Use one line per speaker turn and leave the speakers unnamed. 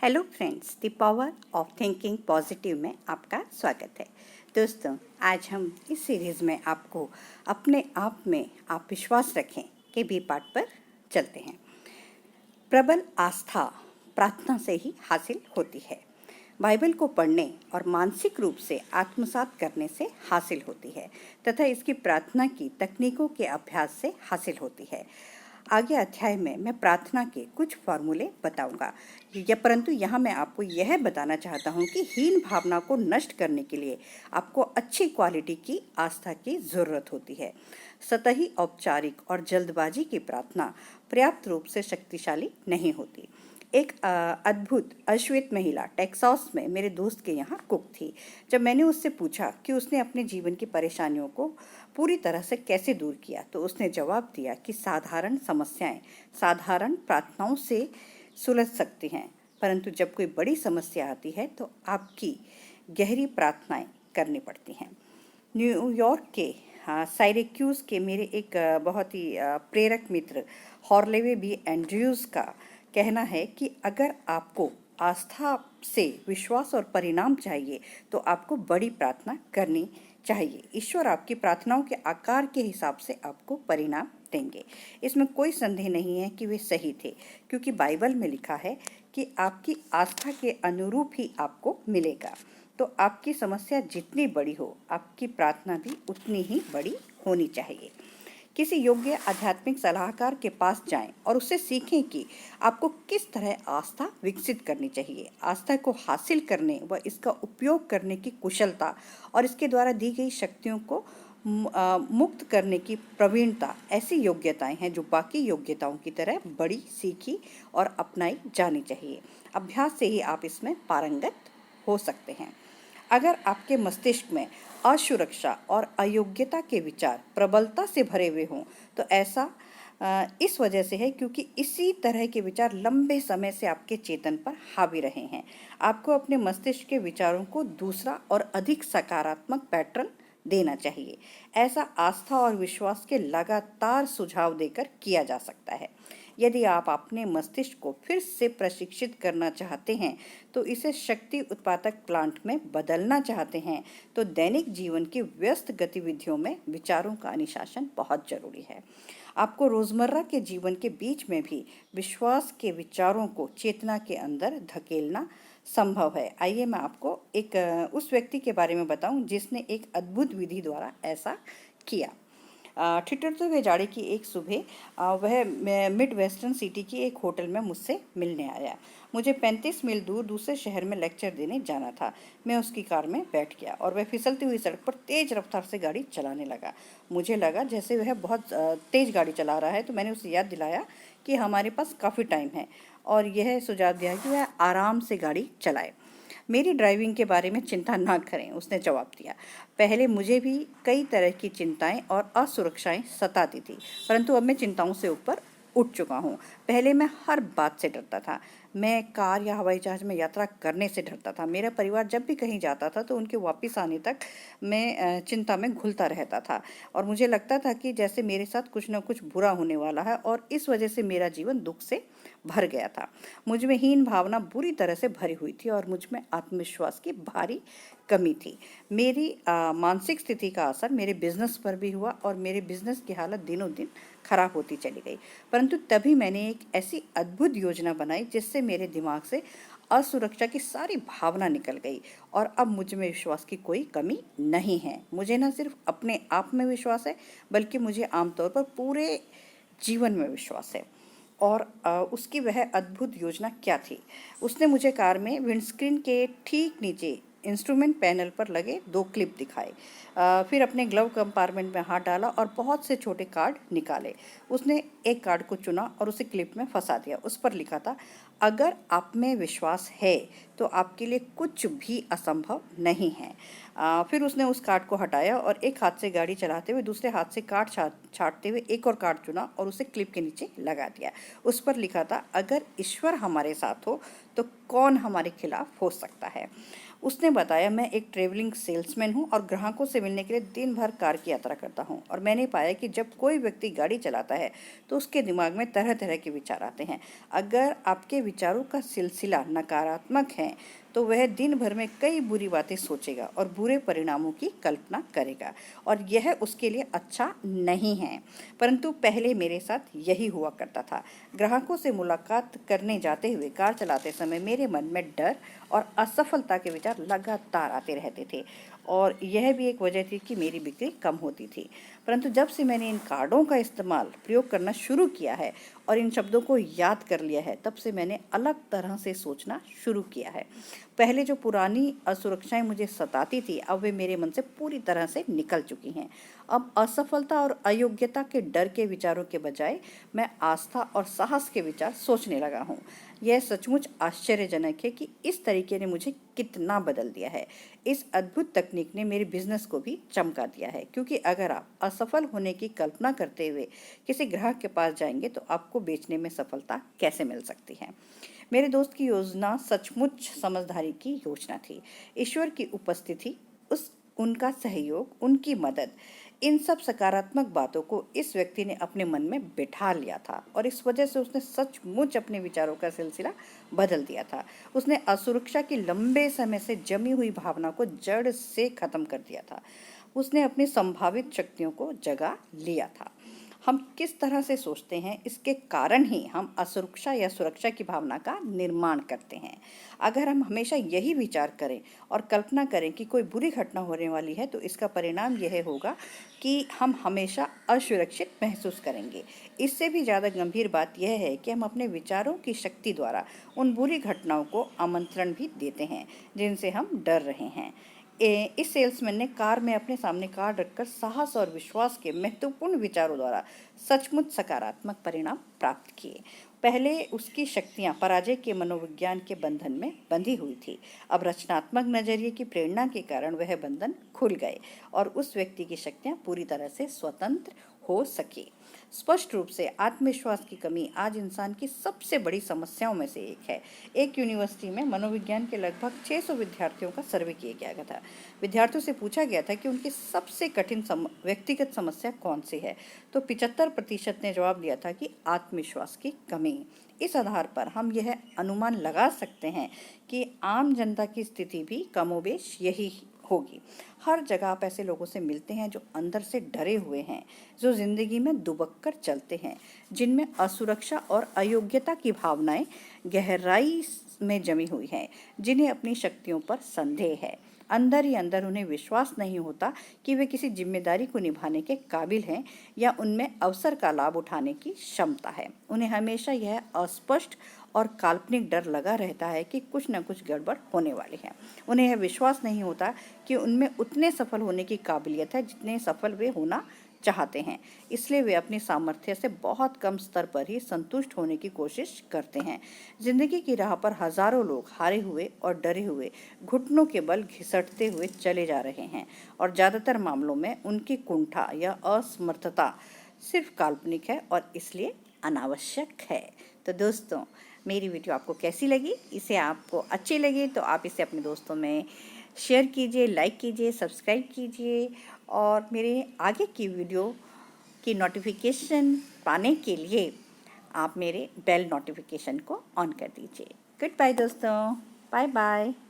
Hello friends, the power of thinking positive में आपका स्वागत है। दोस्तों, आज हम इस सीरीज़ में आपको अपने आप में आप विश्वास रखें के बी पार्ट पर चलते हैं। प्रबल आस्था प्रार्थना से ही हासिल होती है। बाइबल को पढ़ने और मानसिक रूप से आत्मसात करने से हासिल होती है तथा इसकी प्रार्थना की तकनीकों के अभ्यास से हासिल होती है। आगे अध्याय में मैं प्रार्थना के कुछ फॉर्मूले बताऊंगा, परंतु यहाँ मैं आपको यह बताना चाहता हूँ कि हीन भावना को नष्ट करने के लिए आपको अच्छी क्वालिटी की आस्था की ज़रूरत होती है। सतही, औपचारिक और जल्दबाजी की प्रार्थना पर्याप्त रूप से शक्तिशाली नहीं होती। एक अद्भुत अश्वेत महिला टेक्सास में मेरे दोस्त के यहाँ कुक थी। जब मैंने उससे पूछा कि उसने अपने जीवन की परेशानियों को पूरी तरह से कैसे दूर किया, तो उसने जवाब दिया कि साधारण समस्याएं साधारण प्रार्थनाओं से सुलझ सकती हैं, परंतु जब कोई बड़ी समस्या आती है तो आपकी गहरी प्रार्थनाएं करनी पड़ती हैं। न्यूयॉर्क के साइरेक्यूज के मेरे एक बहुत ही प्रेरक मित्र हॉर्लेवे बी एंड्रयूज़ का कहना है कि अगर आपको आस्था से विश्वास और परिणाम चाहिए तो आपको बड़ी प्रार्थना करनी चाहिए। ईश्वर आपकी प्रार्थनाओं के आकार के हिसाब से आपको परिणाम देंगे। इसमें कोई संदेह नहीं है कि वे सही थे, क्योंकि बाइबल में लिखा है कि आपकी आस्था के अनुरूप ही आपको मिलेगा। तो आपकी समस्या जितनी बड़ी हो, आपकी प्रार्थना भी उतनी ही बड़ी होनी चाहिए। किसी योग्य आध्यात्मिक सलाहकार के पास जाएं और उससे सीखें कि आपको किस तरह आस्था विकसित करनी चाहिए। आस्था को हासिल करने व इसका उपयोग करने की कुशलता और इसके द्वारा दी गई शक्तियों को मुक्त करने की प्रवीणता ऐसी योग्यताएं हैं जो बाकी योग्यताओं की तरह बड़ी, सीखी और अपनाई जानी चाहिए। अभ्यास से ही आप इसमें पारंगत हो सकते हैं। अगर आपके मस्तिष्क में असुरक्षा और अयोग्यता के विचार प्रबलता से भरे हुए हों, तो ऐसा इस वजह से है क्योंकि इसी तरह के विचार लंबे समय से आपके चेतन पर हावी रहे हैं। आपको अपने मस्तिष्क के विचारों को दूसरा और अधिक सकारात्मक पैटर्न देना चाहिए। ऐसा आस्था और विश्वास के लगातार सुझाव देकर किया जा सकता है। यदि आप अपने मस्तिष्क को फिर से प्रशिक्षित करना चाहते हैं, तो इसे शक्ति उत्पादक प्लांट में बदलना चाहते हैं, तो दैनिक जीवन की व्यस्त गतिविधियों में विचारों का अनुशासन बहुत जरूरी है। आपको रोजमर्रा के जीवन के बीच में भी विश्वास के विचारों को चेतना के अंदर धकेलना संभव है। आइए मैं आपको एक उस व्यक्ति के बारे में बताऊं जिसने एक अद्भुत विधि द्वारा ऐसा किया। ठिठुरते हुए जाड़े की एक सुबह वह मिड वेस्टर्न सिटी की एक होटल में मुझसे मिलने आया। मुझे 35 मील दूर दूसरे शहर में लेक्चर देने जाना था। मैं उसकी कार में बैठ गया और वह फिसलती हुई सड़क पर तेज रफ्तार से गाड़ी चलाने लगा। मुझे लगा जैसे वह बहुत तेज गाड़ी चला रहा है, तो मैंने उसे याद दिलाया कि हमारे पास काफ़ी टाइम है और यह सुझाव दिया कि वह आराम से गाड़ी चलाए। मेरी ड्राइविंग के बारे में चिंता ना करें, उसने जवाब दिया। पहले मुझे भी कई तरह की चिंताएं और असुरक्षाएं सताती थी, परंतु अब मैं चिंताओं से ऊपर उठ चुका हूँ। पहले मैं हर बात से डरता था। मैं कार या हवाई जहाज में यात्रा करने से डरता था। मेरा परिवार जब भी कहीं जाता था तो उनके वापस आने तक मैं चिंता में घुलता रहता था और मुझे लगता था कि जैसे मेरे साथ कुछ न कुछ बुरा होने वाला है, और इस वजह से मेरा जीवन दुख से भर गया था। मुझ में हीन भावना बुरी तरह से भरी हुई थी और मुझ में आत्मविश्वास की भारी कमी थी। मेरी मानसिक स्थिति का असर मेरे बिजनेस पर भी हुआ और मेरे बिजनेस की हालत दिनों दिन खराब होती चली गई। परंतु तभी मैंने एक ऐसी अद्भुत योजना बनाई जिससे मेरे दिमाग से असुरक्षा की सारी भावना निकल गई और अब मुझ में विश्वास की कोई कमी नहीं है। मुझे न सिर्फ अपने आप में विश्वास है, बल्कि मुझे आमतौर पर पूरे जीवन में विश्वास है। और उसकी वह अद्भुत योजना क्या थी? उसने मुझे कार में विंडस्क्रीन के ठीक नीचे इंस्ट्रूमेंट पैनल पर लगे 2 क्लिप दिखाए। फिर अपने ग्लव कंपार्टमेंट में हाथ डाला और बहुत से छोटे कार्ड निकाले। उसने एक कार्ड को चुना और उसे क्लिप में फंसा दिया। उस पर लिखा था, अगर आप में विश्वास है तो आपके लिए कुछ भी असंभव नहीं है। फिर उसने उस कार्ड को हटाया और एक हाथ से गाड़ी चलाते हुए दूसरे हाथ से कार्ड छाटते हुए एक और कार्ड चुना और उसे क्लिप के नीचे लगा दिया। उस पर लिखा था, अगर ईश्वर हमारे साथ हो तो कौन हमारे खिलाफ हो सकता है। उसने बताया, मैं एक ट्रेवलिंग सेल्समैन हूँ और ग्राहकों से मिलने के लिए दिन भर कार की यात्रा करता हूँ, और मैंने पाया कि जब कोई व्यक्ति गाड़ी चलाता है तो उसके दिमाग में तरह तरह के विचार आते हैं। अगर आपके विचारों का सिलसिला नकारात्मक है तो वह दिन भर में कई बुरी बातें सोचेगा और बुरे परिणामों की कल्पना करेगा, और यह उसके लिए अच्छा नहीं है। परंतु पहले मेरे साथ यही हुआ करता था। ग्राहकों से मुलाकात करने जाते हुए कार चलाते समय मेरे मन में डर और असफलता के विचार लगातार आते रहते थे, और यह भी एक वजह थी कि मेरी बिक्री कम होती थी। परंतु जब से मैंने इन कार्डों का प्रयोग करना शुरू किया है और इन शब्दों को याद कर लिया है, तब से मैंने अलग तरह से सोचना शुरू किया है। पहले जो पुरानी असुरक्षाएं मुझे सताती थी, अब वे मेरे मन से पूरी तरह से निकल चुकी हैं। अब असफलता और अयोग्यता के डर के विचारों के बजाय मैं आस्था और साहस के विचार सोचने लगा हूँ। यह सचमुच आश्चर्यजनक है कि इस तरीके ने मुझे कितना बदल दिया है। इस अद्भुत तकनीक ने मेरे बिजनेस को भी चमका दिया है, क्योंकि अगर आप असफल होने की कल्पना करते हुए किसी ग्राहक के पास जाएंगे तो आपको बेचने में सफलता कैसे मिल सकती है। मेरे दोस्त की योजना सचमुच समझदारी की योजना थी। ईश्वर की उपस्थिति, उनका सहयोग, उनकी मदद, इन सब सकारात्मक बातों को इस व्यक्ति ने अपने मन में बिठा लिया था, और इस वजह से उसने सचमुच अपने विचारों का सिलसिला बदल दिया था। उसने असुरक्षा की लंबे समय से जमी हुई भावना को जड़ से खत्म कर दिया था। उसने अपनी संभावित शक्तियों को जगा लिया था। हम किस तरह से सोचते हैं, इसके कारण ही हम असुरक्षा या सुरक्षा की भावना का निर्माण करते हैं। अगर हम हमेशा यही विचार करें और कल्पना करें कि कोई बुरी घटना होने वाली है, तो इसका परिणाम यह होगा कि हम हमेशा असुरक्षित महसूस करेंगे। इससे भी ज़्यादा गंभीर बात यह है कि हम अपने विचारों की शक्ति द्वारा उन बुरी घटनाओं को आमंत्रण भी देते हैं जिनसे हम डर रहे हैं। इस सेल्समैन ने कार में अपने सामने कार्ड रखकर साहस और विश्वास के महत्वपूर्ण विचारों द्वारा सचमुच सकारात्मक परिणाम प्राप्त किए। पहले उसकी शक्तियां पराजय के मनोविज्ञान के बंधन में बंधी हुई थी। अब रचनात्मक नजरिए की प्रेरणा के कारण वह बंधन खुल गए और उस व्यक्ति की शक्तियां पूरी तरह से स्वतंत्र हो सकी। स्पष्ट रूप से आत्मविश्वास की कमी आज इंसान की सबसे बड़ी समस्याओं में से एक है। एक यूनिवर्सिटी में मनोविज्ञान के लगभग 600 विद्यार्थियों का सर्वे किया गया था। विद्यार्थियों से पूछा गया था कि उनकी सबसे कठिन व्यक्तिगत समस्या कौन सी है, तो 75% ने जवाब दिया था कि आत्मविश्वास की कमी। इस आधार पर हम यह अनुमान लगा सकते हैं कि आम जनता की स्थिति भी कमोबेश यही होगी। हर जगह आप ऐसे लोगों से मिलते हैं जो अंदर से डरे हुए हैं, जो जिंदगी में दुबक कर चलते हैं, जिनमें असुरक्षा और अयोग्यता की भावनाएं गहराई में जमी हुई हैं, जिन्हें अपनी शक्तियों पर संदेह है। अंदर ही अंदर उन्हें विश्वास नहीं होता कि वे किसी जिम्मेदारी को निभाने के काबिल हैं या उनमें अवसर का लाभ उठाने की क्षमता है। उन्हें हमेशा यह अस्पष्ट और काल्पनिक डर लगा रहता है कि कुछ न कुछ गड़बड़ होने वाली है। उन्हें यह विश्वास नहीं होता कि उनमें उतने सफल होने की काबिलियत है जितने सफल वे होना चाहते हैं। इसलिए वे अपनी सामर्थ्य से बहुत कम स्तर पर ही संतुष्ट होने की कोशिश करते हैं। जिंदगी की राह पर हजारों लोग हारे हुए और डरे हुए घुटनों के बल घिसटते हुए चले जा रहे हैं, और ज़्यादातर मामलों में उनकी कुंठा या असमर्थता सिर्फ काल्पनिक है और इसलिए अनावश्यक है। तो दोस्तों, मेरी वीडियो आपको कैसी लगी? इसे आपको अच्छी लगी तो आप इसे अपने दोस्तों में शेयर कीजिए, लाइक कीजिए, सब्सक्राइब कीजिए, और मेरे आगे की वीडियो की नोटिफिकेशन पाने के लिए आप मेरे बेल नोटिफिकेशन को ऑन कर दीजिए। गुड बाय दोस्तों, बाय बाय।